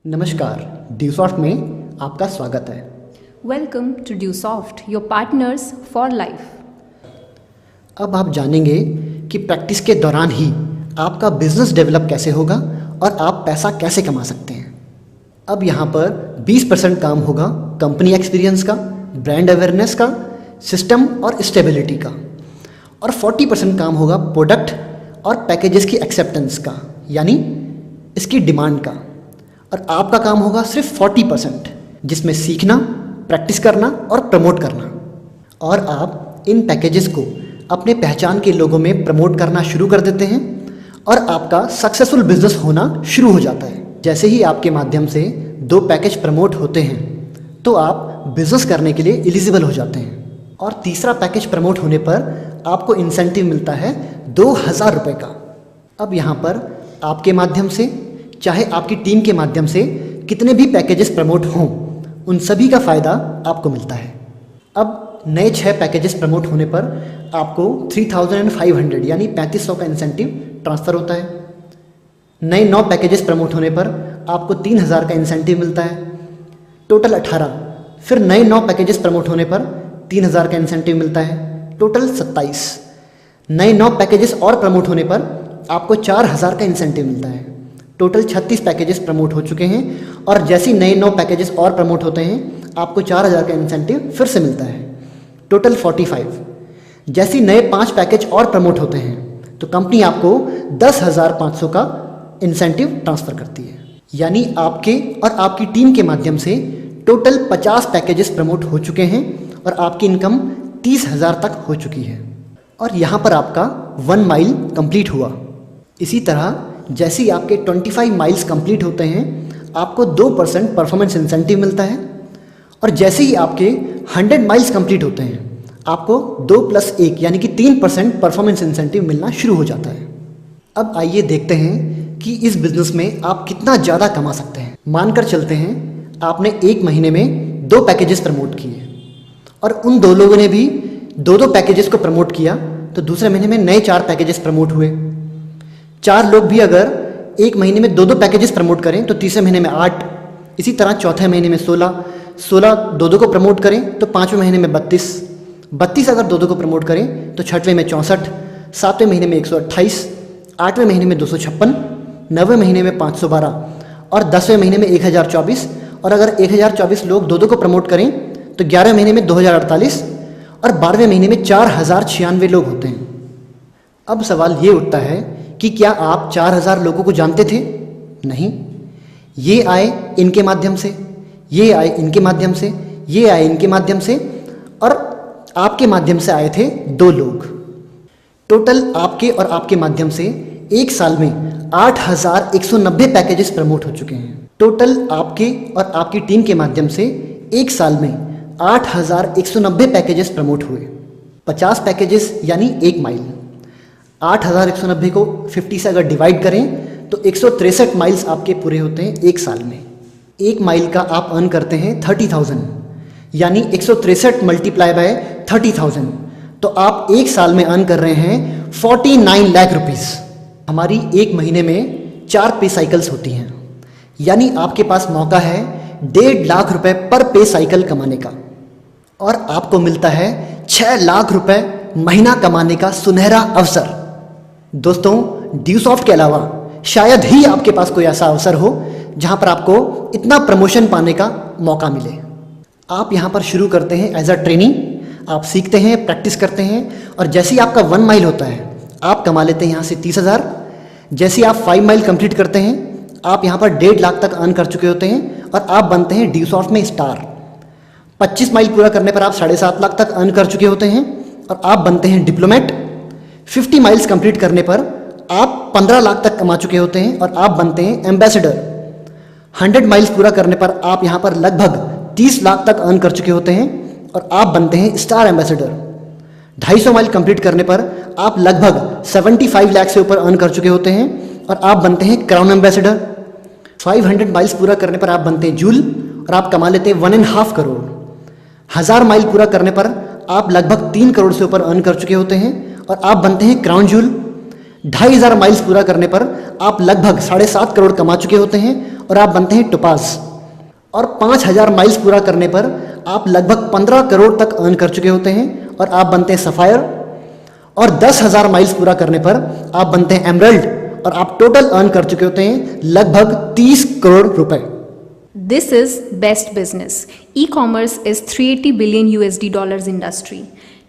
नमस्कार, ड्यूसॉफ्ट में आपका स्वागत है। Welcome to DewSoft, your partners for life. अब आप जानेंगे कि प्रैक्टिस के दौरान ही आपका बिजनेस डेवलप कैसे होगा और आप पैसा कैसे कमा सकते हैं। अब यहाँ पर 20% काम होगा कंपनी एक्सपीरियंस का, ब्रांड अवेयरनेस का, सिस्टम और स्टेबिलिटी का, और 40% काम होगा प्रोडक्ट और पैकेजेस की एक्सेप्टेंस का, यानी इसकी डिमांड का। और आपका काम होगा सिर्फ 40%, जिसमें सीखना, प्रैक्टिस करना और प्रमोट करना। और आप इन पैकेजेस को अपने पहचान के लोगों में प्रमोट करना शुरू कर देते हैं और आपका सक्सेसफुल बिजनेस होना शुरू हो जाता है। जैसे ही आपके माध्यम से 2 पैकेज प्रमोट होते हैं तो आप बिजनेस करने के लिए एलिजिबल हो जाते हैं। और तीसरा पैकेज प्रमोट होने पर आपको इंसेंटिव मिलता है 2000 रुपये का। अब यहाँ पर आपके माध्यम से चाहे आपकी टीम के माध्यम से कितने भी पैकेजेस प्रमोट हों, उन सभी का फ़ायदा आपको मिलता है। अब नए 6 पैकेजेस प्रमोट होने पर आपको 3500 यानी 3500 का इंसेंटिव ट्रांसफ़र होता है। नए 9 पैकेजेस प्रमोट होने पर आपको 3000 का इंसेंटिव मिलता है, टोटल 18। फिर नए 9 पैकेजेस प्रमोट होने पर 3000 का इंसेंटिव मिलता है, टोटल 27। नए 9 पैकेजेस और प्रमोट होने पर आपको 4000 का इंसेंटिव मिलता है, टोटल 36 पैकेजेस प्रमोट हो चुके हैं। और जैसे ही नए 9 पैकेजेस और प्रमोट होते हैं आपको 4000 का इंसेंटिव फिर से मिलता है, टोटल 45। जैसे ही नए 5 पैकेज और प्रमोट होते हैं तो कंपनी आपको 10,500 का इंसेंटिव ट्रांसफ़र करती है। यानी आपके और आपकी टीम के माध्यम से टोटल 50 पैकेजेस प्रमोट हो चुके हैं और आपकी इनकम 30,000 तक हो चुकी है। और यहाँ पर आपका 1 माइल कंप्लीट हुआ। इसी तरह जैसे ही आपके 25 माइल्स कंप्लीट होते हैं आपको 2% परफॉर्मेंस इंसेंटिव मिलता है। और जैसे ही आपके 100 माइल्स कंप्लीट होते हैं आपको 2 + 1 यानी कि 3% परफॉर्मेंस इंसेंटिव मिलना शुरू हो जाता है। अब आइए देखते हैं कि इस बिज़नेस में आप कितना ज़्यादा कमा सकते हैं। मानकर चलते हैं आपने 1 महीने में 2 पैकेजेस प्रमोट किए और उन 2 लोगों ने भी 2-2 पैकेजेस को प्रमोट किया, तो दूसरे महीने में नए 4 पैकेजेस प्रमोट हुए। 4 लोग भी अगर 1 महीने में 2-2 पैकेजेस प्रमोट करें तो तीसरे महीने में 8, इसी तरह चौथे महीने में 16 2-2 को प्रमोट करें तो 5वें महीने में 32 अगर 2-2 को प्रमोट करें तो 6वें में 64, 7वें महीने में 128, 8वें महीने में 256, 9वें महीने में 512 और 10वें महीने में 1024। और अगर 1024 लोग 2-2 को प्रमोट करें तो 11वें महीने में 2048 और 12वें महीने में 4096 लोग होते हैं। अब सवाल ये उठता है कि क्या आप 4000 लोगों को जानते थे? नहीं, ये आए इनके माध्यम से, ये आए इनके माध्यम से, ये आए इनके माध्यम से, और आपके माध्यम से आए थे 2 लोग। टोटल आपके और आपके माध्यम से 1 साल में 8190 पैकेजेस प्रमोट हो चुके हैं। टोटल आपके और आपकी टीम के माध्यम से 1 साल में 8190 पैकेजेस प्रमोट हुए। 50 पैकेजेस यानी 1 माइल। 8190 को 50 से अगर डिवाइड करें तो 163 माइल्स आपके पूरे होते हैं 1 साल में। 1 माइल का आप अर्न करते हैं 30,000, यानी 163 मल्टीप्लाई बाय 30,000, तो आप 1 साल में अर्न कर रहे हैं 49 लाख रुपीज़। हमारी 1 महीने में 4 पे साइकिल्स होती हैं, यानी आपके पास मौका है 1.5 लाख रुपए पर पे साइकिल कमाने का, और आपको मिलता है 6 लाख रुपए महीना कमाने का सुनहरा अवसर। दोस्तों, ड्यूसॉफ्ट के अलावा शायद ही आपके पास कोई ऐसा अवसर हो जहां पर आपको इतना प्रमोशन पाने का मौका मिले। आप यहां पर शुरू करते हैं एज अ ट्रेनिंग, आप सीखते हैं, प्रैक्टिस करते हैं, और जैसे ही आपका 1 माइल होता है आप कमा लेते हैं यहाँ से 30,000। जैसे ही आप 5 माइल कंप्लीट करते हैं आप यहाँ पर 1.5 लाख तक अर्न कर चुके होते हैं और आप बनते हैं ड्यूसॉफ्ट में स्टार। 25 माइल पूरा करने पर आप 7.5 लाख तक अर्न कर चुके होते हैं और आप बनते हैं डिप्लोमेट। 50 माइल्स कंप्लीट करने पर आप 15 लाख तक कमा चुके होते हैं और आप बनते हैं एम्बेसडर। 100 माइल्स पूरा करने पर आप यहाँ पर लगभग 30 लाख तक अर्न कर चुके होते हैं और आप बनते हैं स्टार एम्बेसडर। 250 माइल कंप्लीट करने पर आप लगभग 75 लाख से ऊपर अर्न कर चुके होते हैं और आप बनते हैं क्राउन एम्बेसडर। 500 माइल्स पूरा करने पर आप बनते हैं जूल और आप कमा लेते हैं 1.5 करोड़। 1000 माइल पूरा करने पर आप लगभग 3 करोड़ से ऊपर अर्न कर चुके होते हैं और आप बनते हैं क्राउन जूल। 2500 माइल्स पूरा करने पर आप लगभग 7.5 करोड़ कमा चुके होते हैं और आप बनते हैं टोपाज। और 5000 माइल्स पूरा करने पर आप लगभग 15 करोड़ तक अर्न कर चुके होते हैं और आप बनते हैं सफ़ायर। और 10,000 माइल्स पूरा करने पर आप बनते हैं एमरल्ड और आप टोटल अर्न कर चुके होते हैं लगभग 30 करोड़ रुपए। This is best business. E-commerce is $380 billion USD industry.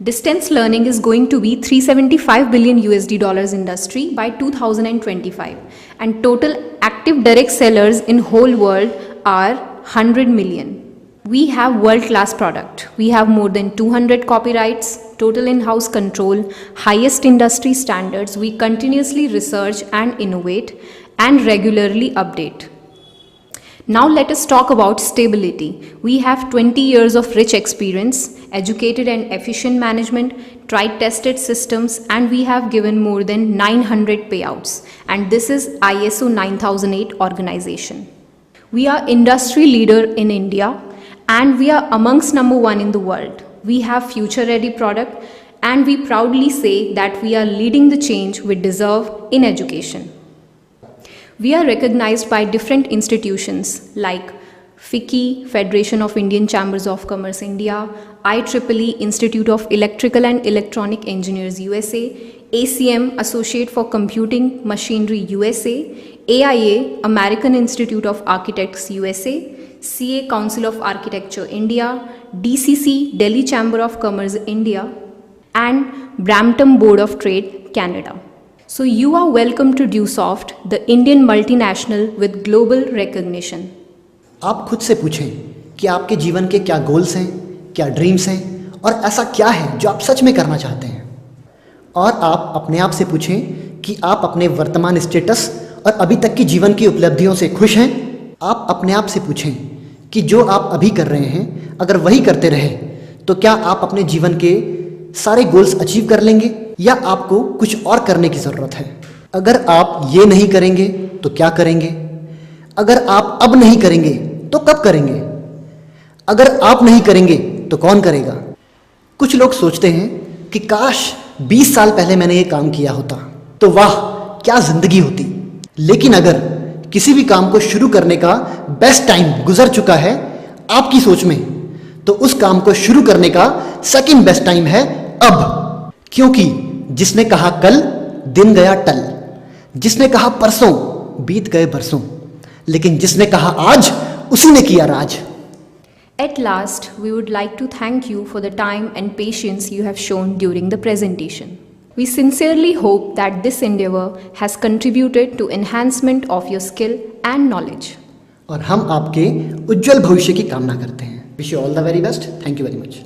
Distance learning is going to be $375 billion USD industry by 2025. And total active direct sellers in whole world are 100 million. We have world-class product. We have more than 200 copyrights, total in-house control, highest industry standards. We continuously research and innovate and regularly update. Now let us talk about stability. We have 20 years of rich experience, educated and efficient management, tried tested systems, and we have given more than 900 payouts. And this is ISO 9008 organization. We are industry leader in India and we are amongst number one in the world. We have future ready product and we proudly say that we are leading the change we deserve in education. We are recognized by different institutions like FICCI, Federation of Indian Chambers of Commerce India, IEEE, Institute of Electrical and Electronic Engineers USA, ACM, Associate for Computing Machinery USA, AIA, American Institute of Architects USA, CA, Council of Architecture India, DCC, Delhi Chamber of Commerce India, and Brampton Board of Trade, Canada. So you are welcome to DuSoft, the Indian multinational with global recognition. आप खुद से पूछें कि आपके जीवन के क्या goals हैं, क्या ड्रीम्स हैं और ऐसा क्या है जो आप सच में करना चाहते हैं। और आप अपने आप से पूछें कि आप अपने वर्तमान स्टेटस और अभी तक की जीवन की उपलब्धियों से खुश हैं। आप अपने आप से पूछें कि जो आप अभी कर रहे हैं अगर वही करते रहे तो क्या आप अपने जीवन के सारे गोल्स अचीव कर लेंगे या आपको कुछ और करने की ज़रूरत है। अगर आप ये नहीं करेंगे तो क्या करेंगे? अगर आप अब नहीं करेंगे तो कब करेंगे? अगर आप नहीं करेंगे तो कौन करेगा? कुछ लोग सोचते हैं कि काश 20 साल पहले मैंने ये काम किया होता तो वाह क्या ज़िंदगी होती। लेकिन अगर किसी भी काम को शुरू करने का बेस्ट टाइम गुजर चुका है आपकी सोच में तो उस काम को शुरू करने का सेकंड बेस्ट टाइम है अब। क्योंकि जिसने कहा कल दिन गया टल, जिसने कहा परसों बीत गए बरसों, लेकिन जिसने कहा आज उसी ने किया राज। At last, we would like to thank you for the time and patience you have shown during the presentation. We sincerely hope that this endeavor has contributed to enhancement of your skill and knowledge. और हम आपके उज्जवल भविष्य की कामना करते हैं। Wish you all the very best. Thank you very much.